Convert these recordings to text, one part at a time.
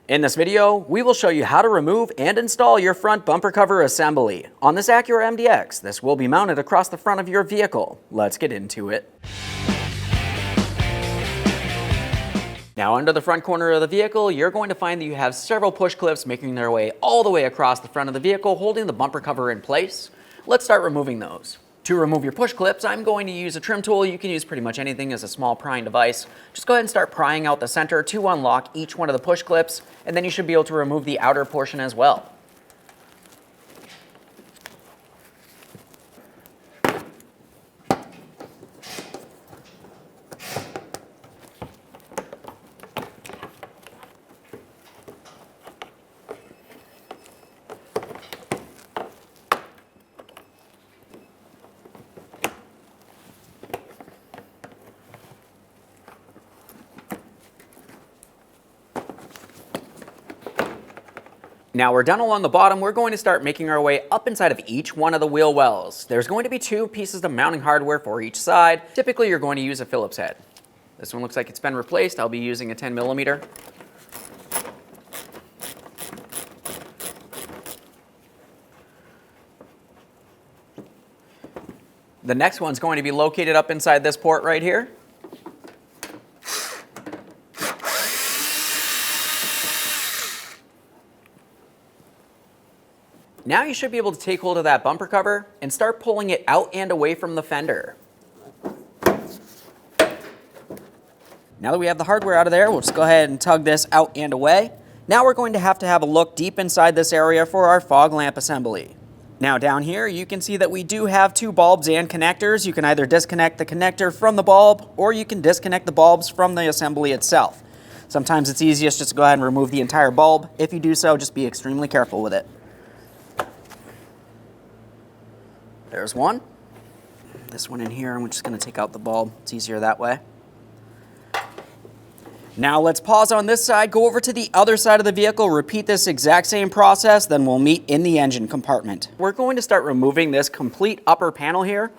In this video, we will show you how to remove and install your front bumper cover assembly. On this Acura MDX, this will be mounted across the front of your vehicle. Let's get into it. Now, under the front corner of the vehicle, you're going to find that you have several push clips making their way all the way across the front of the vehicle, holding the bumper cover in place. Let's start removing those. To remove your push clips, I'm going to use a trim tool. You can use pretty much anything as a small prying device. Just go ahead and start prying out the center to unlock each one of the push clips, and then you should be able to remove the outer portion as well. Now we're done along the bottom, we're going to start making our way up inside of each one of the wheel wells. There's going to be two pieces of mounting hardware for each side. Typically you're going to use a Phillips head. This one looks like it's been replaced. I'll be using a 10mm. The next one's going to be located up inside this port right here. Now you should be able to take hold of that bumper cover and start pulling it out and away from the fender. Now that we have the hardware out of there, we'll just go ahead and tug this out and away. Now we're going to have a look deep inside this area for our fog lamp assembly. Now down here you can see that we do have two bulbs and connectors. You can either disconnect the connector from the bulb or you can disconnect the bulbs from the assembly itself. Sometimes it's easiest just to go ahead and remove the entire bulb. If you do so, just be extremely careful with it. There's one. This one in here, I'm just going to take out the bulb. It's easier that way. Now let's pause on this side, go over to the other side of the vehicle, repeat this exact same process, then we'll meet in the engine compartment. We're going to start removing this complete upper panel here.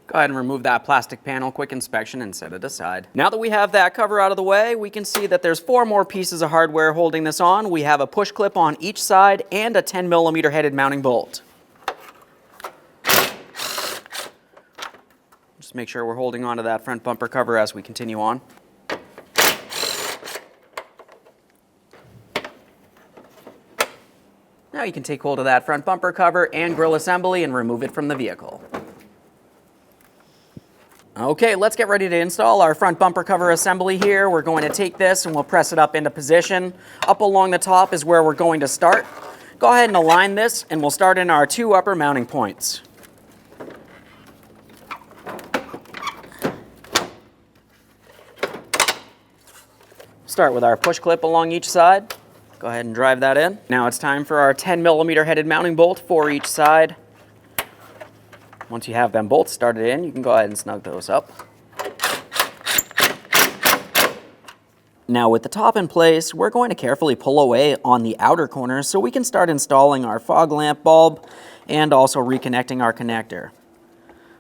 Go ahead and remove that plastic panel, quick inspection, and set it aside. Now that we have that cover out of the way, we can see that there's 4 more pieces of hardware holding this on. We have a push clip on each side and a 10mm headed mounting bolt. Just make sure we're holding onto that front bumper cover as we continue on. Now you can take hold of that front bumper cover and grille assembly and remove it from the vehicle. Okay, let's get ready to install our front bumper cover assembly here. We're going to take this and we'll press it up into position. Up along the top is where we're going to start. Go ahead and align this and we'll start in our 2 upper mounting points. Start with our push clip along each side. Go ahead and drive that in. Now it's time for our 10mm headed mounting bolt for each side. Once you have them bolts started in, you can go ahead and snug those up. Now with the top in place, we're going to carefully pull away on the outer corners so we can start installing our fog lamp bulb and also reconnecting our connector.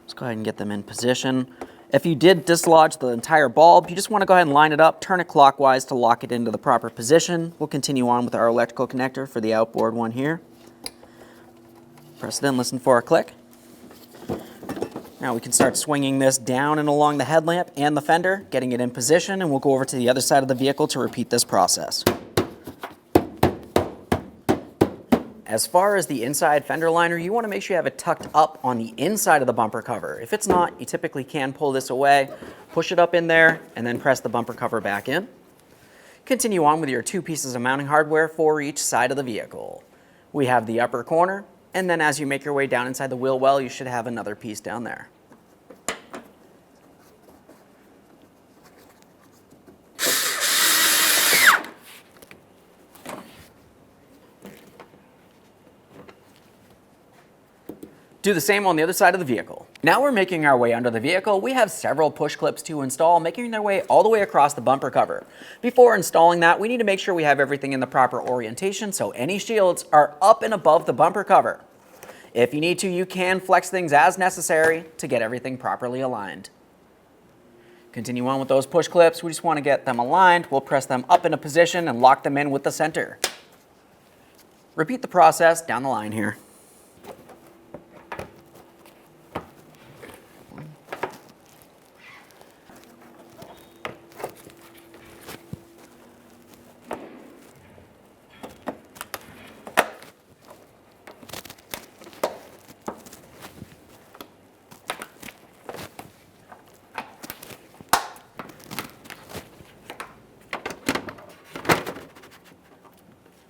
Let's go ahead and get them in position. If you did dislodge the entire bulb, you just want to go ahead and line it up, turn it clockwise to lock it into the proper position. We'll continue on with our electrical connector for the outboard one here. Press it in, listen for a click. Now we can start swinging this down and along the headlamp and the fender, getting it in position, and we'll go over to the other side of the vehicle to repeat this process. As far as the inside fender liner, you want to make sure you have it tucked up on the inside of the bumper cover. If it's not, you typically can pull this away, push it up in there, and then press the bumper cover back in. Continue on with your 2 pieces of mounting hardware for each side of the vehicle. We have the upper corner, and then as you make your way down inside the wheel well, you should have another piece down there. Do the same on the other side of the vehicle. Now we're making our way under the vehicle. We have several push clips to install, making their way all the way across the bumper cover. Before installing that, we need to make sure we have everything in the proper orientation so any shields are up and above the bumper cover. If you need to, you can flex things as necessary to get everything properly aligned. Continue on with those push clips. We just want to get them aligned. We'll press them up into position and lock them in with the center. Repeat the process down the line here.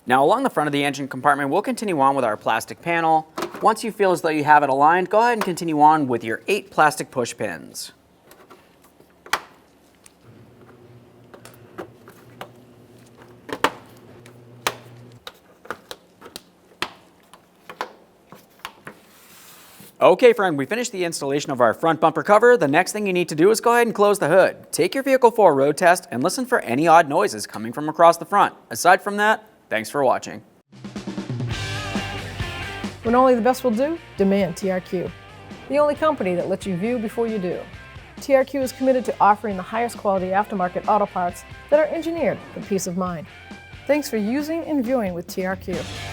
Now along the front of the engine compartment, we'll continue on with our plastic panel. Once you feel as though you have it aligned, go ahead and continue on with your 8 plastic push pins. Okay friend, we finished the installation of our front bumper cover. The next thing you need to do is go ahead and close the hood. Take your vehicle for a road test and listen for any odd noises coming from across the front. Aside from that, thanks for watching. When only the best will do, demand TRQ. The only company that lets you view before you do. TRQ is committed to offering the highest quality aftermarket auto parts that are engineered for peace of mind. Thanks for using and viewing with TRQ.